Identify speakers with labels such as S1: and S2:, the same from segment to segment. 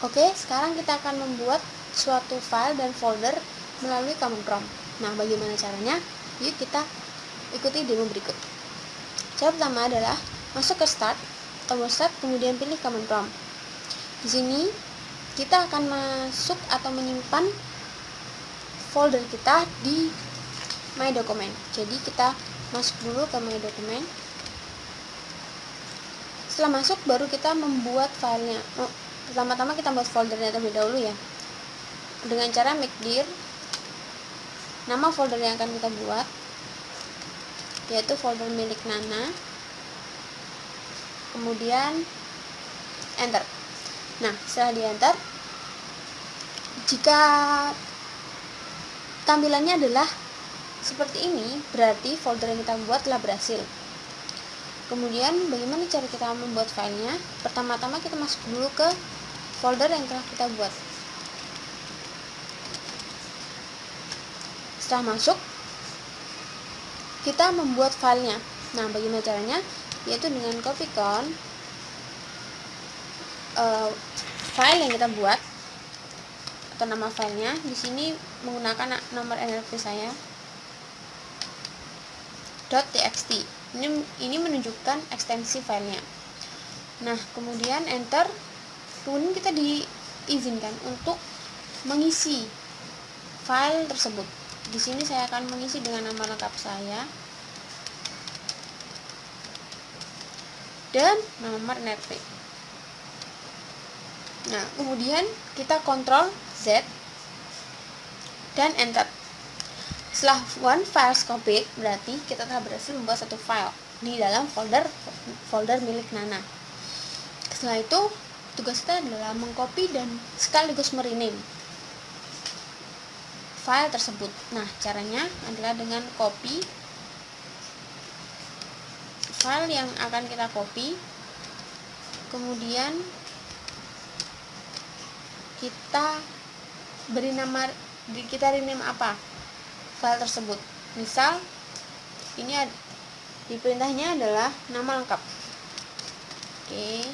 S1: Oke, sekarang kita akan membuat suatu file dan folder melalui command prompt. Nah, bagaimana caranya? Yuk kita ikuti demo berikut. Cara pertama adalah masuk ke start, tombol start, kemudian pilih command prompt. Di sini kita akan masuk atau menyimpan folder kita di My Document. Jadi kita masuk dulu ke My Document. Setelah masuk, baru kita membuat filenya. Pertama-tama kita buat foldernya terlebih dahulu ya. Dengan cara make dir nama folder yang akan kita buat, yaitu folder milik Nana. Kemudian enter. Nah, setelah di enter, jika tampilannya adalah seperti ini, berarti folder yang kita buat telah berhasil. Kemudian bagaimana cara kita membuat filenya? Pertama-tama kita masuk dulu ke folder yang telah kita buat. Setelah masuk, kita membuat filenya. Nah, bagaimana caranya? Yaitu dengan copy file yang kita buat atau nama filenya. Di sini menggunakan nomor NRP saya .txt. Ini menunjukkan ekstensi filenya. Nah, kemudian enter. Kemudian kita diizinkan untuk mengisi file tersebut. Di sini saya akan mengisi dengan nama lengkap saya dan nomor NRP. Nah, kemudian kita Ctrl Z dan enter. Setelah one file copied, berarti kita telah berhasil membuat satu file di dalam folder milik Nana. Setelah itu, tugas kita adalah mengcopy dan sekaligus merename file tersebut. Nah, caranya adalah dengan copy file yang akan kita copy, kemudian kita beri nama, kita rename apa file tersebut. Misal ini di perintahnya adalah nama lengkap. Oke.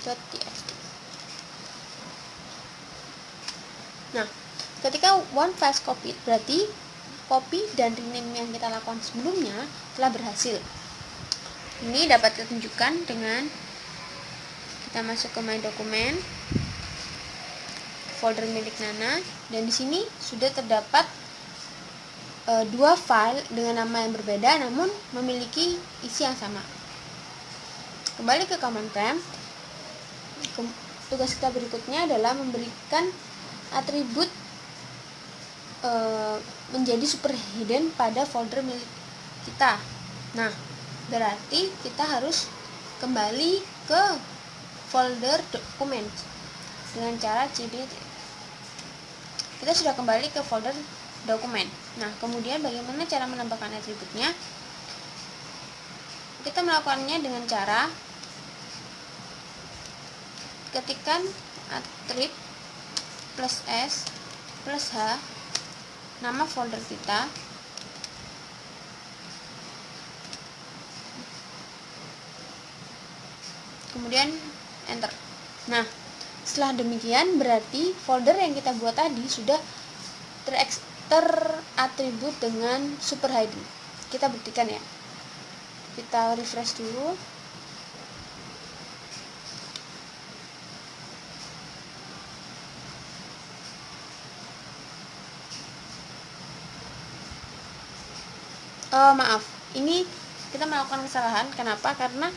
S1: .txt. Nah, ketika one file copied, berarti copy dan rename yang kita lakukan sebelumnya telah berhasil. Ini dapat kita tunjukkan dengan kita masuk ke My Document, folder milik Nana, dan di sini sudah terdapat dua file dengan nama yang berbeda namun memiliki isi yang sama. Kembali ke command prompt. Tugas kita berikutnya adalah memberikan atribut menjadi super hidden pada folder milik kita. Nah, berarti kita harus kembali ke folder dokumen dengan cara cd. Kita sudah kembali ke folder dokumen. Nah, kemudian bagaimana cara menambahkan atributnya? Kita melakukannya dengan cara ketikkan attrib plus S plus H, nama folder kita, kemudian enter. Nah, setelah demikian berarti folder yang kita buat tadi sudah teratribut dengan super hidden. Kita buktikan ya. Kita refresh dulu. Maaf, ini kita melakukan kesalahan. Kenapa? Karena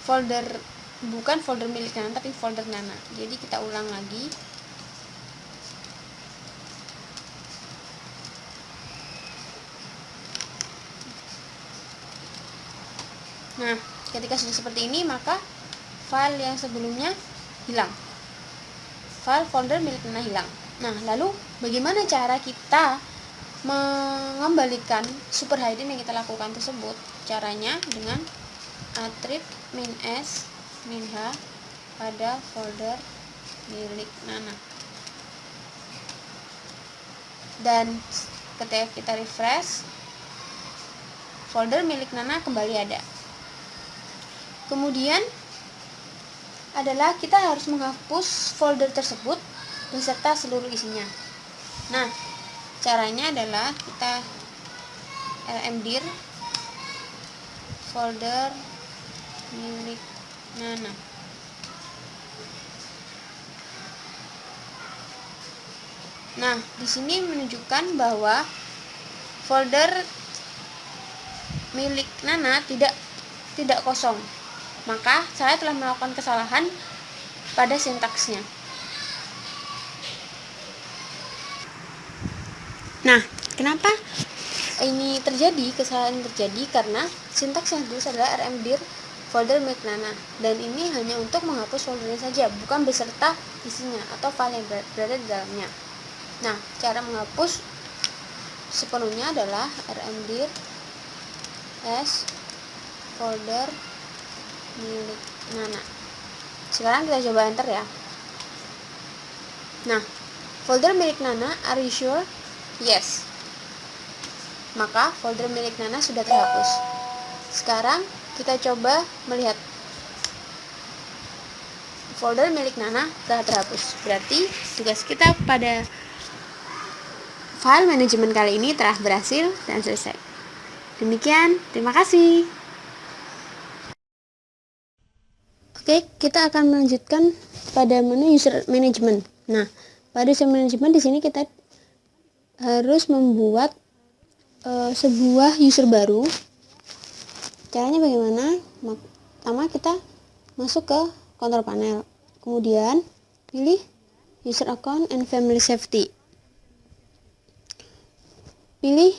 S1: bukan folder milik Nana, tapi folder Nana. Jadi kita ulang lagi. Nah, ketika sudah seperti ini, maka file yang sebelumnya hilang. File folder milik Nana hilang. Nah, lalu bagaimana cara kita mengembalikan super hidden yang kita lakukan tersebut? Caranya dengan attrib min S min H pada folder milik Nana. Dan ketika kita refresh, folder milik Nana kembali ada. Kemudian adalah kita harus menghapus folder tersebut beserta seluruh isinya. Nah, caranya adalah kita lmdir folder milik Nana. Nah, di sini menunjukkan bahwa folder milik Nana tidak kosong. Maka saya telah melakukan kesalahan pada sintaksnya. Nah, kenapa ini terjadi? Kesalahan terjadi karena sintaks yang ditulis adalah rmdir folder milik Nana, dan ini hanya untuk menghapus foldernya saja, bukan beserta isinya atau file yang berada di dalamnya. Nah, cara menghapus sepenuhnya adalah rmdir s folder milik Nana. Sekarang kita coba enter ya. Nah, folder milik Nana, are you sure? Yes. Maka folder milik Nana sudah terhapus. Sekarang kita coba melihat folder milik Nana telah terhapus. Berarti tugas kita pada file manajemen kali ini telah berhasil dan selesai. Demikian, terima kasih. Oke, kita akan melanjutkan pada menu user management. Nah, pada user management di sini kita harus membuat sebuah user baru. Caranya bagaimana? Pertama kita masuk ke control panel, kemudian pilih user account and family safety. Pilih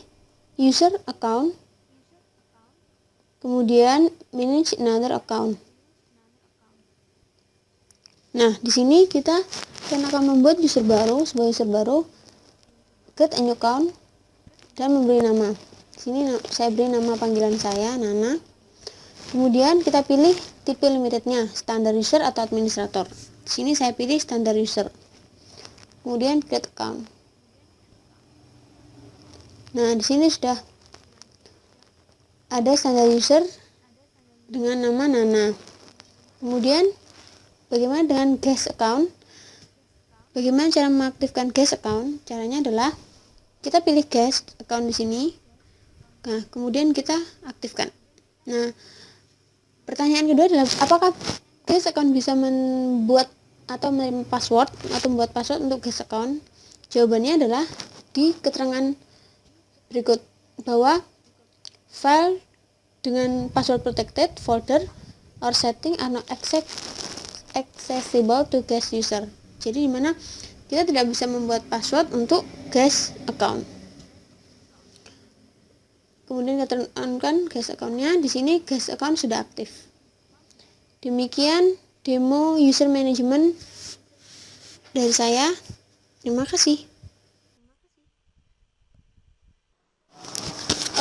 S1: user account, kemudian manage another account. Nah, di sini kita akan membuat sebuah user baru, create a new account, dan memberi nama. Di sini saya beri nama panggilan saya, Nana. Kemudian kita pilih tipe limitednya, standard user atau administrator. Di sini saya pilih standard user. Kemudian create account. Nah, di sini sudah ada standard user dengan nama Nana. Kemudian bagaimana dengan guest account? Bagaimana cara mengaktifkan guest account? Caranya adalah kita pilih guest account di sini. Nah, kemudian kita aktifkan. Nah, pertanyaan kedua adalah apakah guest account bisa membuat atau menerima password atau membuat password untuk guest account? Jawabannya adalah di keterangan berikut, bahwa file dengan password protected folder or setting are not accessible to guest user. Jadi dimana kita tidak bisa membuat password untuk guest account. Kemudian kita on-kan guest account-nya. Di sini guest account sudah aktif. Demikian demo user management dari saya. Terima kasih.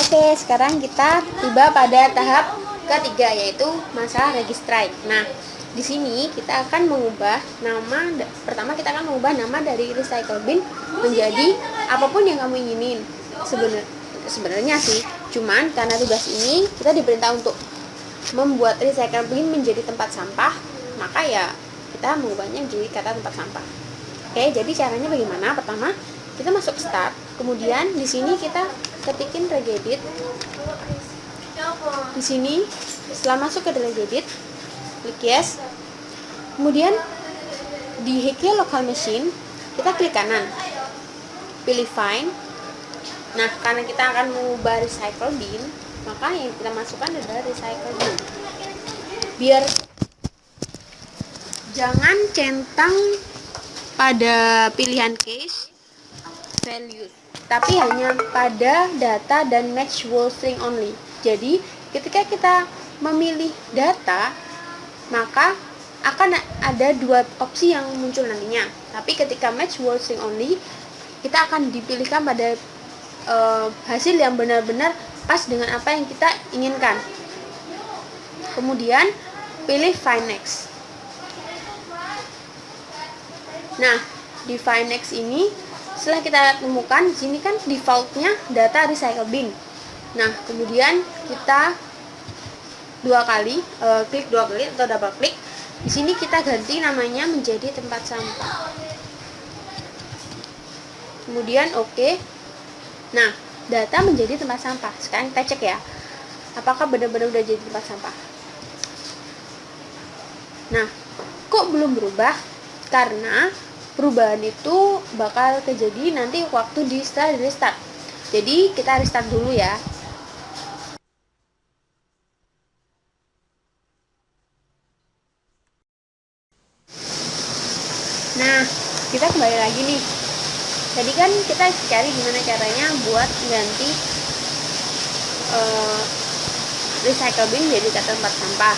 S1: Oke, sekarang kita tiba pada tahap ketiga, yaitu masalah registrate. Nah, di sini kita akan mengubah nama. Pertama kita akan mengubah nama dari recycle bin menjadi apapun yang kamu inginin. Sebenarnya sih, cuman karena tugas ini kita diperintah untuk membuat recycle bin menjadi tempat sampah, maka ya kita mengubahnya menjadi kata tempat sampah. Oke, jadi caranya bagaimana? Pertama, kita masuk start, kemudian di sini kita ketikin regedit. Di sini setelah masuk ke regedit, klik yes. Kemudian di HK local machine kita klik kanan, pilih find. Nah, karena kita akan mengubah recycle bin, maka yang kita masukkan adalah recycle bin. Biar jangan centang pada pilihan case values, tapi hanya pada data dan match whole string only. Jadi, ketika kita memilih data, maka akan ada dua opsi yang muncul nantinya. Tapi ketika match whole string only, kita akan dipilihkan pada hasil yang benar-benar pas dengan apa yang kita inginkan. Kemudian pilih find next. Nah, di find next ini setelah kita temukan, di sini kan defaultnya data recycle bin. Nah, kemudian kita klik dua kali atau double klik. Di sini kita ganti namanya menjadi tempat sampah. Kemudian oke. Nah, data menjadi tempat sampah. Sekarang kita cek ya, apakah benar-benar udah jadi tempat sampah. Nah, kok belum berubah? Karena perubahan itu bakal terjadi nanti waktu setelah di restart. Jadi kita restart dulu ya. Nah, kita kembali lagi nih. Tadi kan kita cari gimana caranya buat ganti recycle bin jadi kata tempat sampah.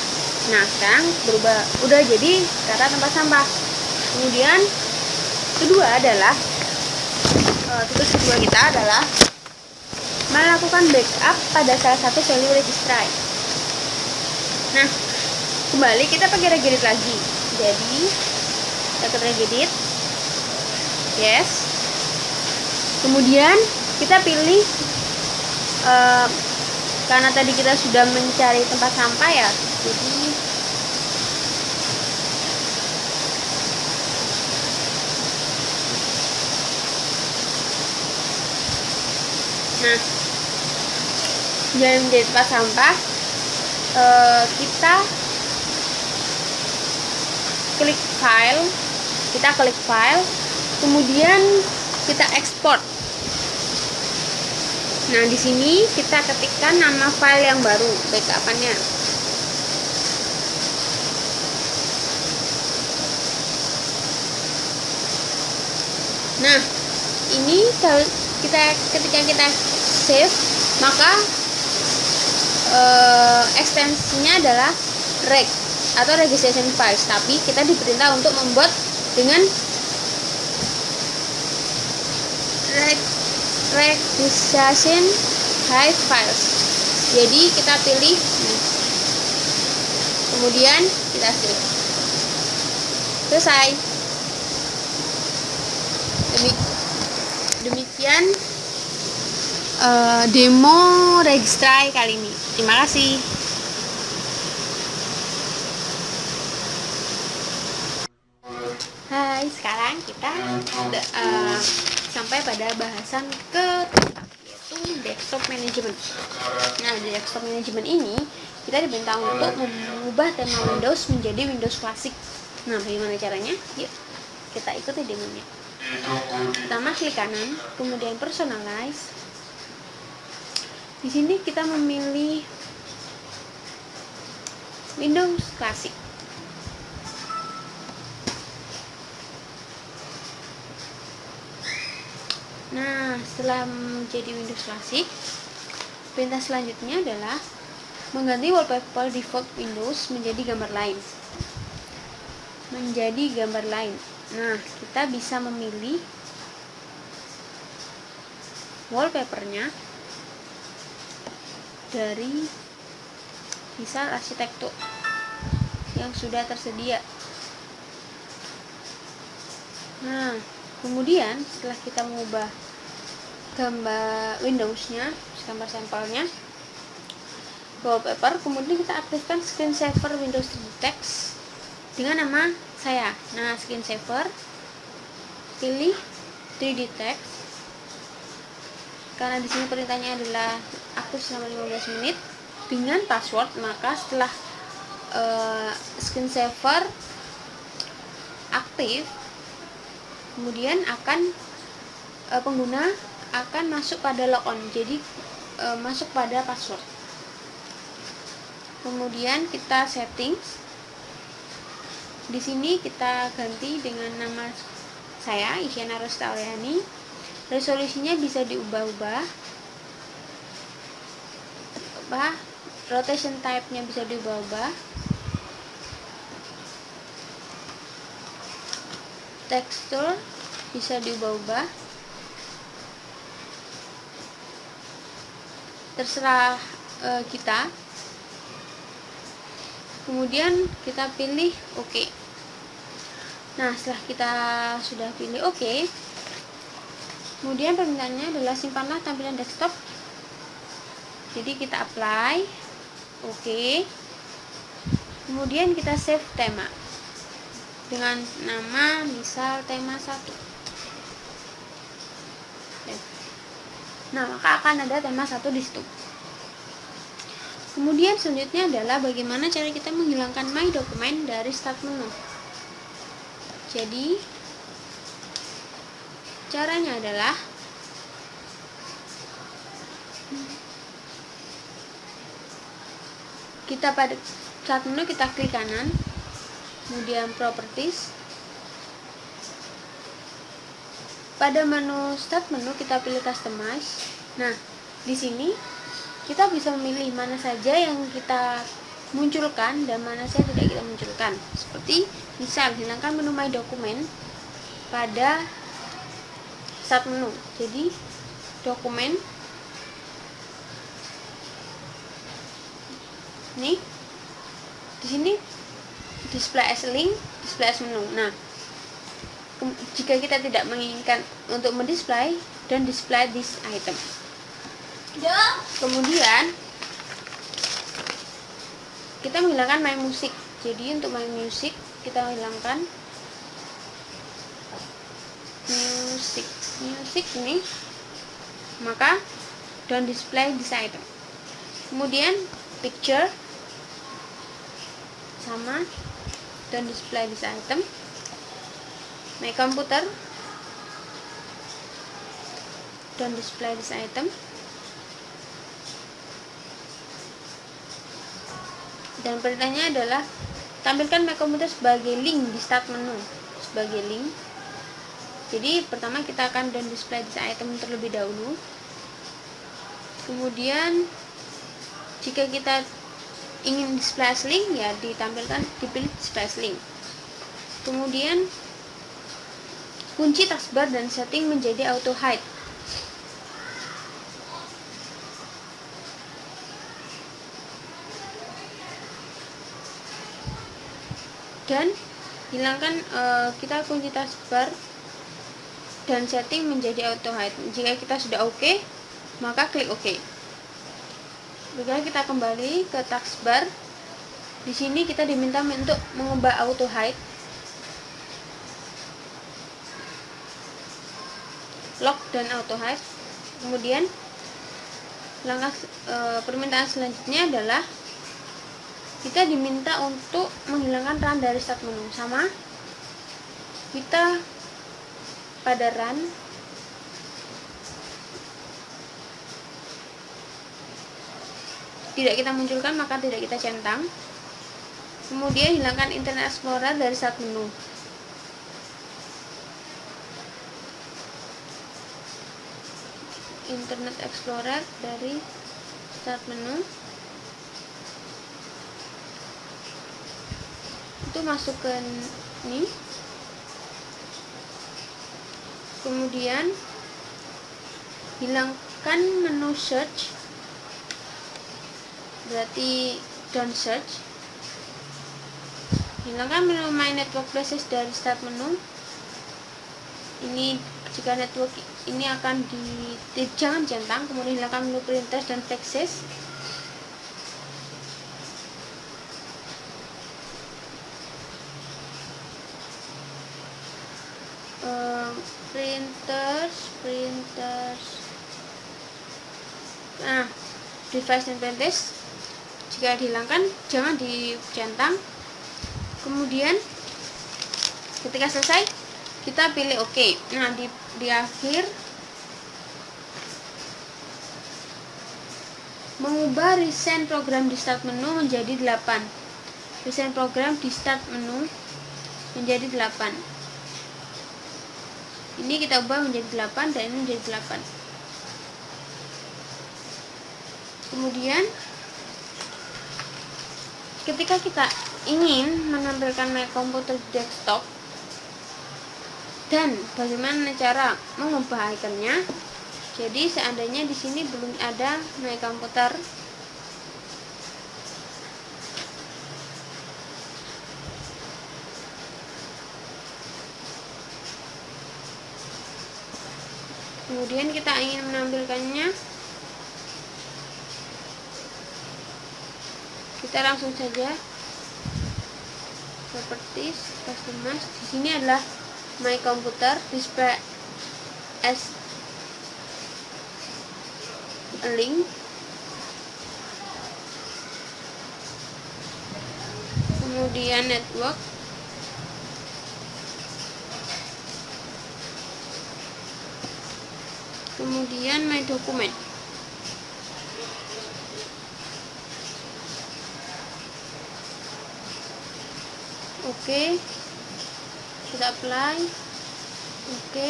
S1: Nah, sekarang berubah, udah jadi kata tempat sampah. Kemudian kedua adalah tugas kedua kita adalah melakukan backup pada salah satu value registry. Nah, kembali kita pakai regedit lagi. Jadi kita ke regedit, yes. Kemudian kita pilih karena tadi kita sudah mencari tempat sampah ya, jadi nah, jangan menjadi tempat sampah. Kita klik file, kemudian kita ekspor. Nah, di sini kita ketikkan nama file yang baru, backup-annya. Nah, ini ketika kita save, maka ekstensinya adalah reg atau registration files, tapi kita diperintah untuk membuat dengan registration hive files. Jadi kita pilih, kemudian kita save. Selesai. Demikian demo registry kali ini. Terima kasih. Hai, sekarang kita sampai pada bahasan keempat, yaitu desktop management. Nah, di desktop management ini kita diminta untuk mengubah tema Windows menjadi Windows klasik. Nah, bagaimana caranya? Yuk, kita ikuti demonya. Pertama klik kanan, kemudian personalize. Di sini kita memilih Windows klasik. Nah, setelah menjadi Windows klasik, perintah selanjutnya adalah mengganti wallpaper default Windows menjadi gambar lain. Nah, kita bisa memilih wallpapernya dari misal arsitektur yang sudah tersedia. Nah, kemudian setelah kita mengubah gambar Windows-nya, gambar sampelnya ke wallpaper, kemudian kita aktifkan screensaver Windows 3D Text dengan nama saya. Nah, screensaver, pilih 3D Text. Karena di sini perintahnya adalah aktif selama 15 menit dengan password, maka setelah screensaver aktif, kemudian pengguna akan masuk pada logon, jadi masuk pada password. Kemudian kita settings. Di sini kita ganti dengan nama saya, Isyana Rustaliani. Resolusinya bisa diubah-ubah. Rotation type-nya bisa diubah-ubah. Tekstur bisa diubah-ubah. Terserah kita. Kemudian kita pilih OK. Nah, setelah kita sudah pilih OK, kemudian permintaannya adalah simpanlah tampilan desktop. Jadi kita apply, OK. Kemudian kita save tema. dengan nama misal tema 1. Nah, maka akan ada tema 1 di situ. Kemudian selanjutnya adalah bagaimana cara kita menghilangkan My Document dari start menu. Jadi caranya adalah kita pada start menu kita klik kanan, kemudian properties. Pada menu start menu kita pilih customize. Nah, di sini kita bisa memilih mana saja yang kita munculkan dan mana saja tidak kita munculkan. Seperti misal hilangkan menu My Document pada start menu. Jadi dokumen nih di sini display as link, display as menu. Nah, jika kita tidak menginginkan untuk mendisplay dan display this item. Kemudian kita menghilangkan My Music. Jadi untuk My Music kita hilangkan music ini, maka don't display this item. Kemudian picture sama don't display this item. My computer don't display this item. Dan perintahnya adalah tampilkan My Computer sebagai link di start menu, sebagai link. Jadi pertama kita akan don't display this item terlebih dahulu. Kemudian jika kita ingin display as link, ya dipilih display as link. Kemudian kunci taskbar dan setting menjadi auto hide. Dan hilangkan kita kunci taskbar dan setting menjadi auto hide. Jika kita sudah oke, maka klik oke. Kemudian kita kembali ke taskbar. Di sini kita diminta untuk mengubah auto hide. Lock dan auto hide. Kemudian langkah permintaan selanjutnya adalah kita diminta untuk menghilangkan run dari start menu. Sama, kita pada run tidak kita munculkan, maka tidak kita centang. Kemudian hilangkan Internet Explorer dari start menu. Internet Explorer dari start menu itu masuk ke ini. Kemudian hilangkan menu search, berarti don't search. Hilangkan menu My Network Places dari start menu. Ini jika network ini akan jangan centang. Kemudian hilangkan menu printers dan faxes. Printers. Nah, device dan printers jika dihilangkan jangan dicentang. Kemudian ketika selesai kita pilih OK. Nah, di akhir mengubah recent program di start menu menjadi 8. Recent program di start menu menjadi 8. Ini kita ubah menjadi 8 dan ini menjadi 8. Kemudian ketika kita ingin menampilkan My Computer di desktop dan bagaimana cara mengubah ikonnya. Jadi seandainya di sini belum ada My Computer, kemudian kita ingin menampilkannya, kita langsung saja ke properties, customize. Di sini adalah my computer, display as a link. Kemudian network. Kemudian my document. Oke, kita apply. Oke.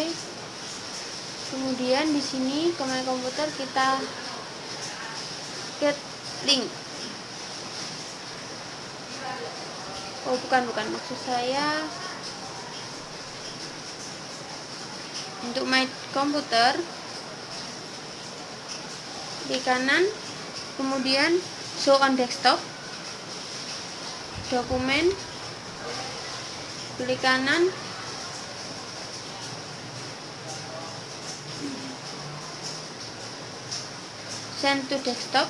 S1: Kemudian di sini ke my komputer kita get link. Oh, bukan, maksud saya untuk my komputer di kanan, kemudian show on desktop, dokumen, pilih kanan, send to desktop,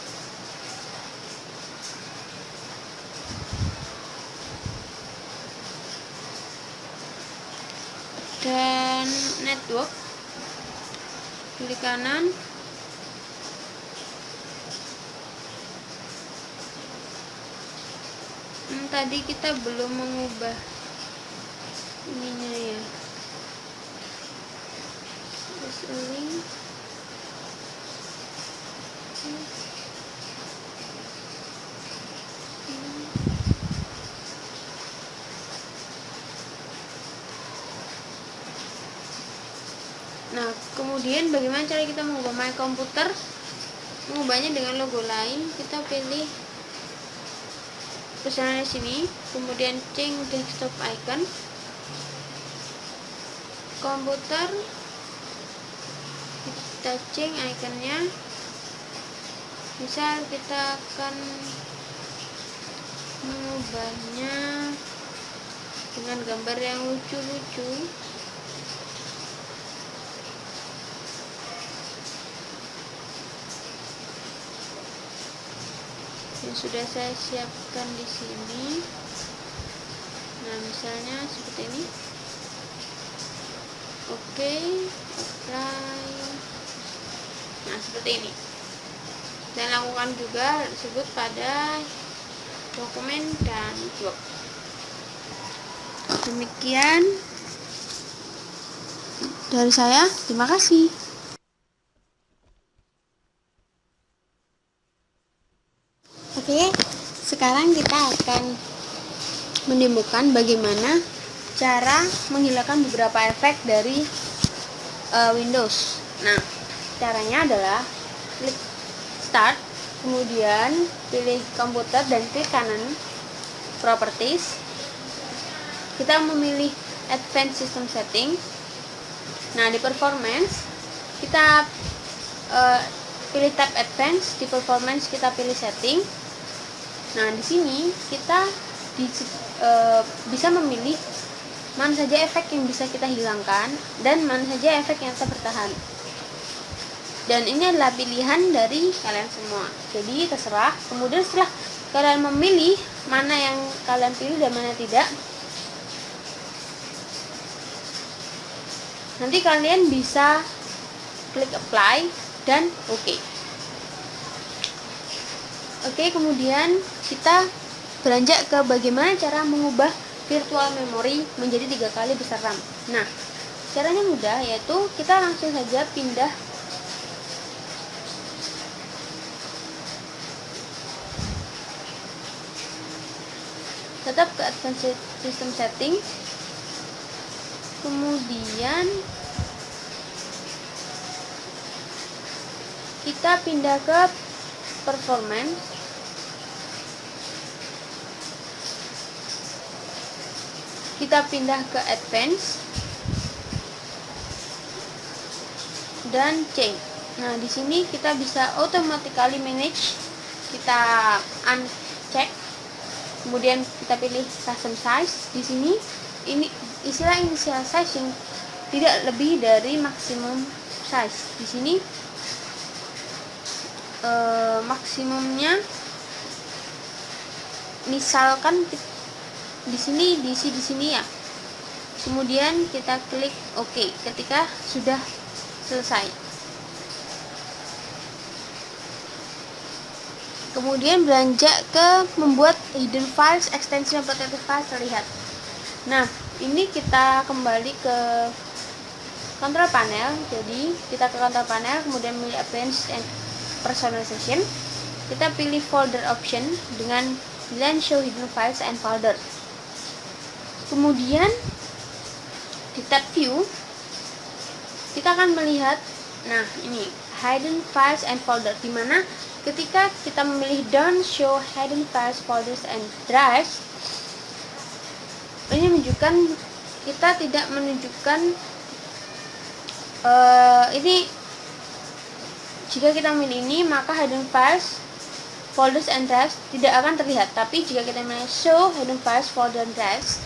S1: dan network, pilih kanan, tadi kita belum mengubah ininya ya, terus link. Nah, kemudian bagaimana cara kita mengubah my komputer? Mengubahnya dengan logo lain, kita pilih personal sini, kemudian change desktop icon, komputer, kita change iconnya. Misal kita akan mengubahnya dengan gambar yang lucu-lucu. Yang sudah saya siapkan di sini. Nah, misalnya seperti ini. Oke, apply. Nah, seperti ini. Dan lakukan juga tersebut pada dokumen dan blog. Demikian dari saya. Terima kasih. Oke, sekarang kita akan menemukan bagaimana cara menghilangkan beberapa efek dari Windows. Nah, caranya adalah klik Start, kemudian pilih komputer dan klik kanan Properties. Kita memilih Advanced System Setting. Nah, di Performance kita pilih tab Advanced, di Performance kita pilih Setting. Nah, di sini kita bisa memilih mana saja efek yang bisa kita hilangkan dan mana saja efek yang tetap bertahan. Dan ini adalah pilihan dari kalian semua. Jadi terserah. Kemudian setelah kalian memilih mana yang kalian pilih dan mana tidak, nanti kalian bisa klik apply dan oke. Oke, kemudian kita beranjak ke bagaimana cara mengubah virtual memory menjadi 3 kali besar RAM. Nah, caranya mudah, yaitu kita langsung saja pindah tetap ke Advanced System Setting, kemudian kita pindah ke Performance, kita pindah ke Advanced dan Change. Nah, di sini kita bisa automatically manage, kita uncheck, kemudian kita pilih custom size. Di sini ini istilah initial size yang tidak lebih dari maksimum size. Di sini maksimumnya misalkan di sini diisi di sini ya. Kemudian kita klik OK ketika sudah selesai. Kemudian beranjak ke membuat hidden files, extension, protected files terlihat. Nah, ini kita kembali ke control panel. Jadi kita ke control panel, kemudian pilih appearance and personalization. Kita pilih folder option dengan pilihan show hidden files and folder. Kemudian di tab view kita akan melihat, nah ini hidden files and folder, dimana ketika kita memilih don't show hidden files, folders and drives, ini menunjukkan kita tidak menunjukkan ini jika kita memilih ini maka hidden files, folders and drives tidak akan terlihat. Tapi jika kita memilih show hidden files, folders and drives,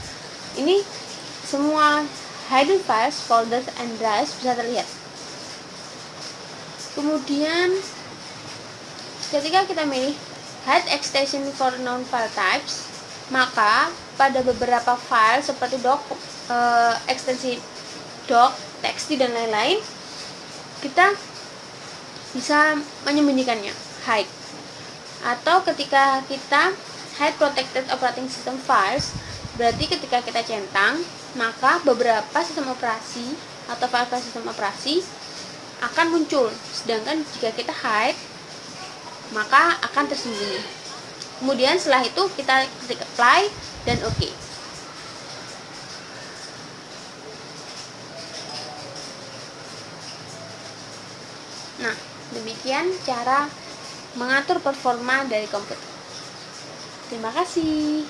S1: ini semua hidden files, folders and drives bisa terlihat. Kemudian ketika kita milih hide extension for non file types, maka pada beberapa file seperti doc, ekstensi doc, txt dan lain-lain, kita bisa menyembunyikannya, hide. Atau ketika kita hide protected operating system files, berarti ketika kita centang, maka beberapa sistem operasi atau file-file sistem operasi akan muncul, sedangkan jika kita hide maka akan tersembunyi. Kemudian setelah itu kita klik apply dan OK. Nah, demikian cara mengatur performa dari komputer. Terima kasih.